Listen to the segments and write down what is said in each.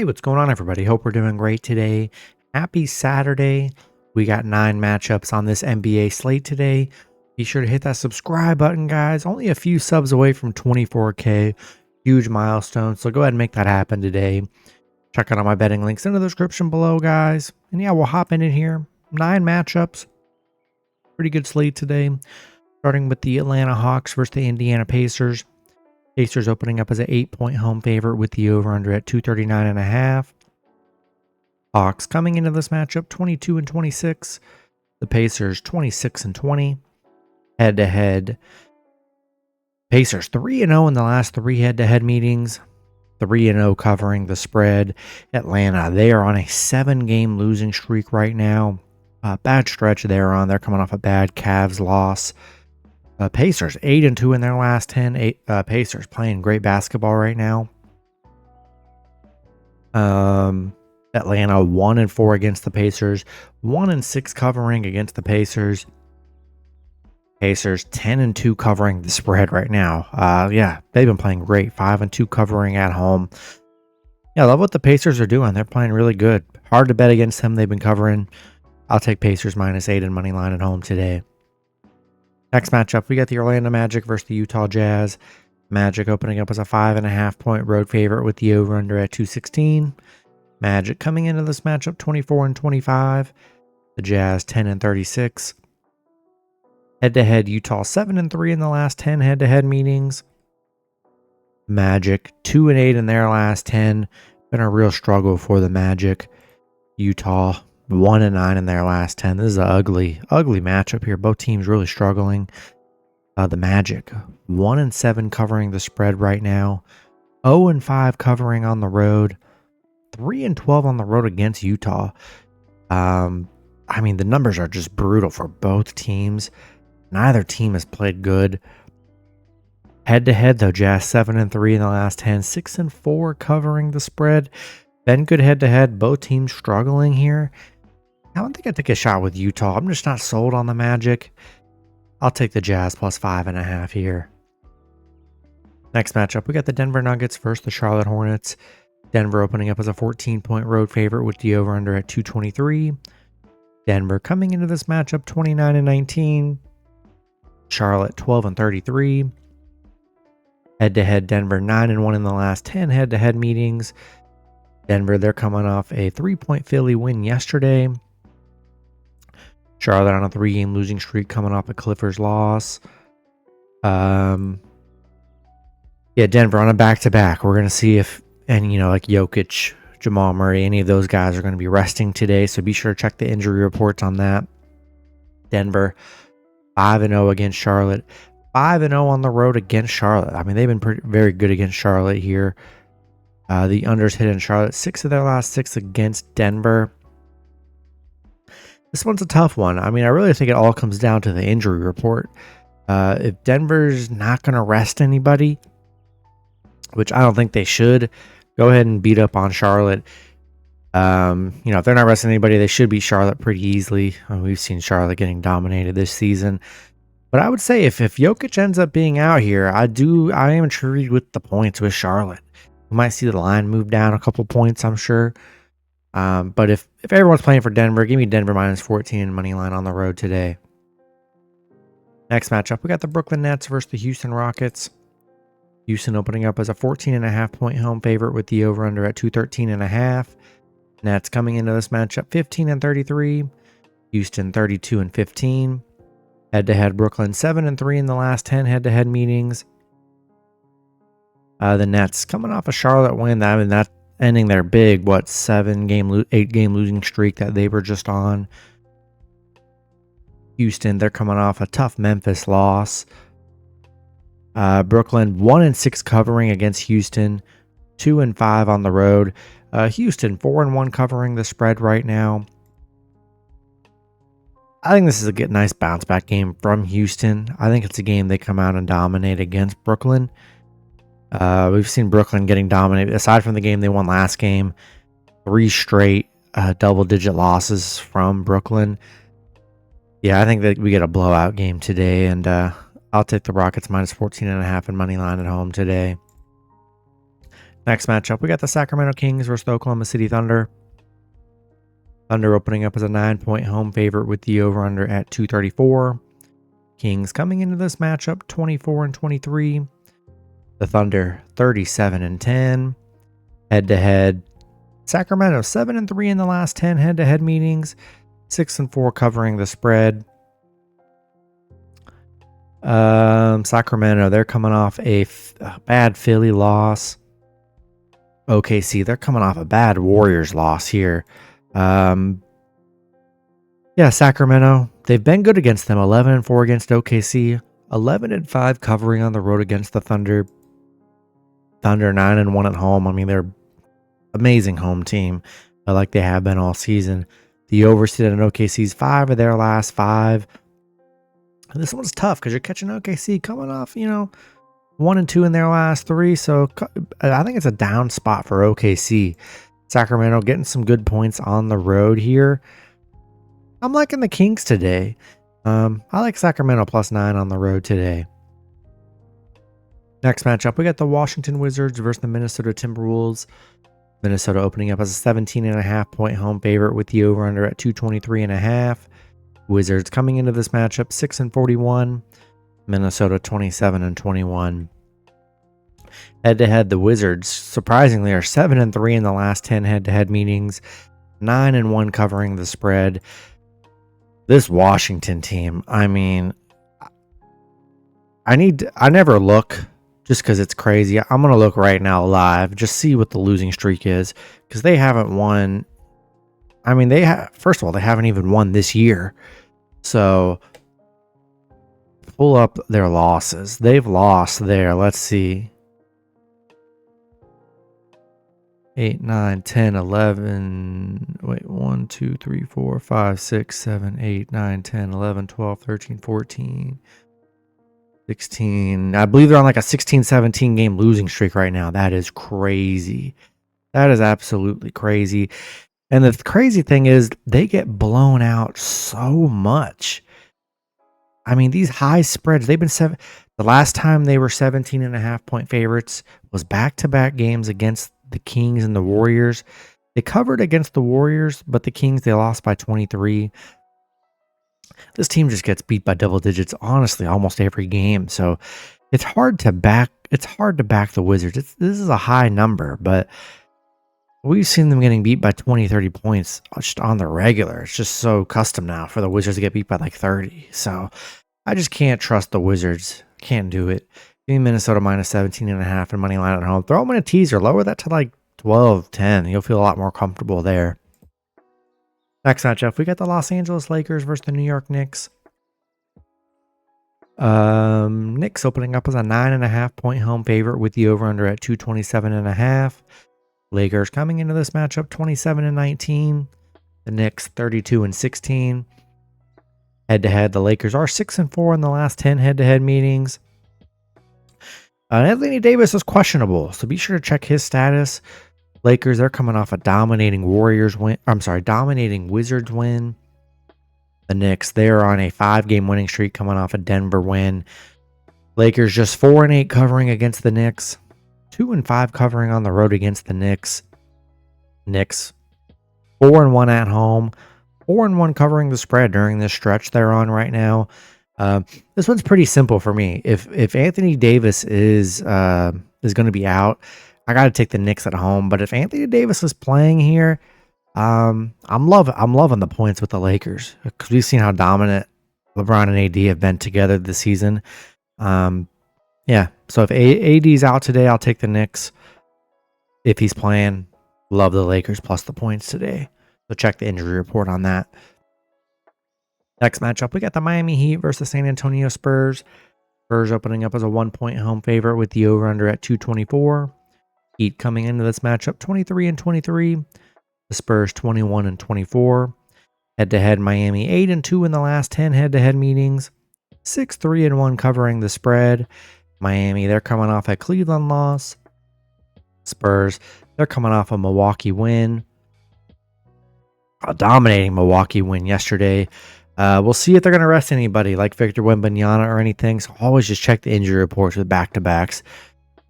Hey, what's going on, everybody? Hope we're doing great today. Happy Saturday. We got 9 matchups on this NBA slate today. Be sure to hit that subscribe button, guys. Only a few subs away from 24K. Huge milestone. So go ahead and make that happen today. Check out all my betting links in the description below, guys. And yeah, we'll hop in here. 9 matchups. Pretty good slate today. Starting with the Atlanta Hawks versus the Indiana Pacers. Pacers opening up as an 8-point home favorite with the over-under at 239.5. Hawks coming into this matchup 22-26. The Pacers 26-20. Head-to-head. Pacers 3-0 in the last 3 head-to-head meetings. 3-0 covering the spread. Atlanta, they are on a 7-game losing streak right now. Bad stretch they're on. They're coming off a bad Cavs loss. Pacers 8-2 in their last 10. Pacers playing great basketball right now. Atlanta 1-4 against the Pacers, 1-6 covering against the Pacers. Pacers 10-2 covering the spread right now. Yeah, they've been playing great. 5-2 covering at home. Yeah, I love what the Pacers are doing. They're playing really good. Hard to bet against them. They've been covering. I'll take Pacers -8 in money line at home today. Next matchup, we got the Orlando Magic versus the Utah Jazz. Magic opening up as a 5.5-point road favorite with the over-under at 216. Magic coming into this matchup 24-25. The Jazz 10-36. Head-to-head, Utah 7-3 in the last 10 head-to-head meetings. Magic 2-8 in their last 10. Been a real struggle for the Magic. Utah 1-9 in their last 10. This is an ugly matchup here. Both teams really struggling. The Magic 1-7 covering the spread right now. 0-5 covering on the road. 3-12 on the road against Utah. I mean, the numbers are just brutal for both teams. Neither team has played good. Head-to-head, though, Jazz 7-3 in the last 10. 6-4 covering the spread. Been good head-to-head. Both teams struggling here. I don't think I take a shot with Utah. I'm just not sold on the Magic. I'll take the Jazz +5.5 here. Next matchup, we got the Denver Nuggets versus the Charlotte Hornets. Denver opening up as a 14-point road favorite with the over-under at 223. Denver coming into this matchup 29-19. Charlotte 12-33. Head-to-head, Denver 9-1 in the last 10 head-to-head meetings. Denver, they're coming off a 3-point Philly win yesterday. Charlotte on a 3-game losing streak coming off a Clippers loss. Yeah, Denver on a back-to-back. We're going to see if, like Jokic, Jamal Murray, any of those guys are going to be resting today. So be sure to check the injury reports on that. Denver 5-0 against Charlotte. 5-0 on the road against Charlotte. I mean, they've been very good against Charlotte here. The unders hit in Charlotte. 6 of their last 6 against Denver. This one's a tough one. I mean, I really think it all comes down to the injury report. If Denver's not going to rest anybody, which I don't think they should, go ahead and beat up on Charlotte. If they're not resting anybody, they should beat Charlotte pretty easily. We've seen Charlotte getting dominated this season. But I would say if Jokic ends up being out here, I am intrigued with the points with Charlotte. We might see the line move down a couple points, I'm sure. But if everyone's playing for Denver, give me Denver -14 in money line on the road today. Next matchup, we got the Brooklyn Nets versus the Houston Rockets. Houston opening up as a 14.5-point home favorite with the over-under at 213.5. Nets coming into this matchup 15-33. Houston 32-15. Head-to-head, Brooklyn 7-3 in the last 10 head-to-head meetings. The Nets coming off a Charlotte win. I mean, that ending their big, 8-game losing streak that they were just on. Houston, they're coming off a tough Memphis loss. Brooklyn 1-6 covering against Houston, 2-5 on the road. Houston 4-1 covering the spread right now. I think this is a nice bounce back game from Houston. I think it's a game they come out and dominate against Brooklyn. We've seen Brooklyn getting dominated. Aside from the game they won last game, 3 straight double-digit losses from Brooklyn. Yeah, I think that we get a blowout game today, and I'll take the Rockets -14.5 in money line at home today. Next matchup, we got the Sacramento Kings versus the Oklahoma City Thunder. Thunder opening up as a 9-point home favorite with the over-under at 234. Kings coming into this matchup 24-23. The Thunder 37-10. Head-to-head, Sacramento 7-3 in the last 10 head-to-head meetings. 6-4 covering the spread. Sacramento, they're coming off a bad Philly loss. OKC, they're coming off a bad Warriors loss here. Yeah, Sacramento, they've been good against them. 11-4 against OKC. 11-5 covering on the road against the Thunder. Thunder 9-1 at home. I mean, they're amazing home team, like they have been all season. The overseed in OKC's 5 of their last 5. This one's tough because you're catching OKC coming off, 1-2 in their last 3. So I think it's a down spot for OKC. Sacramento getting some good points on the road here. I'm liking the Kings today. I like Sacramento +9 on the road today. Next matchup, we got the Washington Wizards versus the Minnesota Timberwolves. Minnesota opening up as a 17.5-point home favorite with the over-under at 223.5. Wizards coming into this matchup 6-41. Minnesota 27-21. Head-to-head, the Wizards surprisingly are 7-3 in the last 10 head-to-head meetings. 9-1 covering the spread. This Washington team, I mean, I never look just because it's crazy. I'm going to look right now live, just see what the losing streak is, because they haven't won. I mean, first of all, they haven't even won this year. So pull up their losses. They've lost there. Let's see. 8, 9, 10, 11. Wait, 1, 2, 3, 4, 5, 6, 7, 8, 9, 10, 11, 12, 13, 14, 16. I believe they're on like a 16-17 game losing streak right now. That is crazy. That is absolutely crazy. And the crazy thing is they get blown out so much. I mean, these high spreads, they've been the last time they were 17.5-point favorites was back-to-back games against the Kings and the Warriors. They covered against the Warriors, but the Kings, they lost by 23. This team just gets beat by double digits, honestly, almost every game. So it's hard to back the Wizards. This is a high number, but we've seen them getting beat by 20, 30 points just on the regular. It's just so custom now for the Wizards to get beat by like 30. So I just can't trust the Wizards. Can't do it. Give me Minnesota -17.5 and money line at home. Throw them in a teaser. Lower that to like 12, 10. You'll feel a lot more comfortable there. Next matchup, we got the Los Angeles Lakers versus the New York Knicks. Knicks opening up as a 9.5-point home favorite with the over-under at 227.5. Lakers coming into this matchup 27-19. The Knicks 32-16. Head-to-head, the Lakers are 6-4 in the last 10 head-to-head meetings. Anthony Davis is questionable, so be sure to check his status. Lakers, they're coming off a dominating dominating Wizards win. The Knicks, they're on a 5-game winning streak coming off a Denver win. Lakers just 4-8 covering against the Knicks. 2-5 covering on the road against the Knicks. Knicks 4-1 at home. 4-1 covering the spread during this stretch they're on right now. This one's pretty simple for me. If Anthony Davis is going to be out, I got to take the Knicks at home. But if Anthony Davis is playing here, I'm loving the points with the Lakers because we've seen how dominant LeBron and AD have been together this season. Yeah. So if AD's out today, I'll take the Knicks. If he's playing, love the Lakers plus the points today. So check the injury report on that. Next matchup, we got the Miami Heat versus San Antonio Spurs. Spurs opening up as a 1-point home favorite with the over-under at 224. Heat coming into this matchup 23-23. The Spurs 21-24. Head-to-head, Miami 8-2 in the last 10 head-to-head meetings. 6-3-1 covering the spread. Miami, they're coming off a Cleveland loss. Spurs, they're coming off a Milwaukee win. A dominating Milwaukee win yesterday. We'll see if they're going to rest anybody like Victor Wembanyama or anything. So always just check the injury reports with back-to-backs.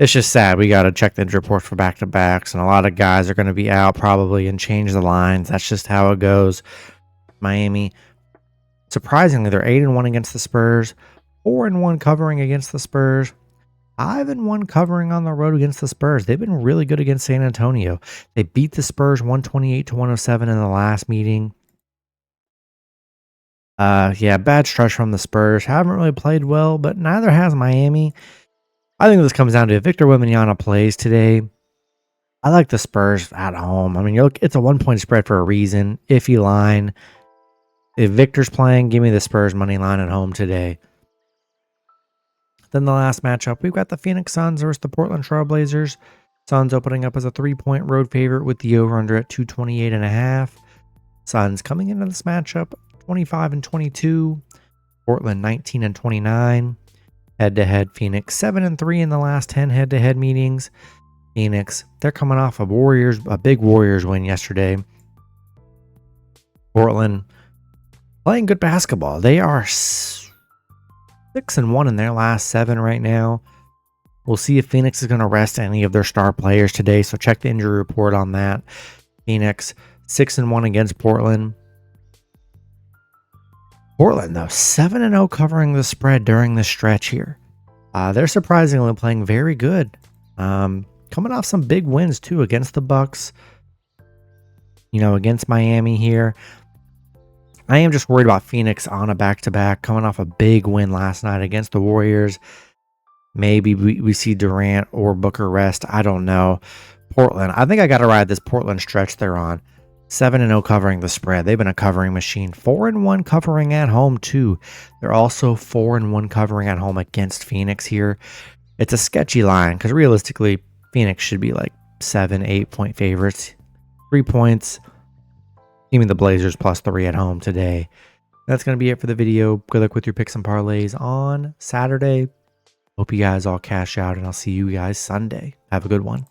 It's just sad. We got to check the injury report for back-to-backs, and a lot of guys are going to be out probably and change the lines. That's just how it goes. Miami, surprisingly, they're 8-1 against the Spurs, 4-1 covering against the Spurs, 5-1 covering on the road against the Spurs. They've been really good against San Antonio. They beat the Spurs 128-107 in the last meeting. Yeah, bad stretch from the Spurs. Haven't really played well, but neither has Miami. I think this comes down to if Victor Wembanyama plays today. I like the Spurs at home. I mean, it's a 1-point spread for a reason. Iffy line. If Victor's playing, give me the Spurs money line at home today. Then the last matchup, we've got the Phoenix Suns versus the Portland Trail Blazers. Suns opening up as a 3-point road favorite with the over-under at 228.5. Suns coming into this matchup 25-22. Portland 19-29. Head-to-head, Phoenix 7-3 in the last 10 head-to-head meetings. Phoenix, they're coming off a big Warriors win yesterday. Portland playing good basketball. They are 6-1 in their last 7 right now. We'll see if Phoenix is going to rest any of their star players today, so check the injury report on that. Phoenix 6-1 against Portland. Portland, though, 7-0 covering the spread during the stretch here. They're surprisingly playing very good. Coming off some big wins, too, against the Bucks. Against Miami here. I am just worried about Phoenix on a back-to-back, coming off a big win last night against the Warriors. Maybe we see Durant or Booker rest. I don't know. Portland, I think I got to ride this Portland stretch they're on. 7-0 covering the spread. They've been a covering machine. 4-1 covering at home, too. They're also 4-1 covering at home against Phoenix here. It's a sketchy line because realistically, Phoenix should be like 7-8 point favorites. 3 points. Give me the Blazers +3 at home today. That's going to be it for the video. Good luck with your picks and parlays on Saturday. Hope you guys all cash out, and I'll see you guys Sunday. Have a good one.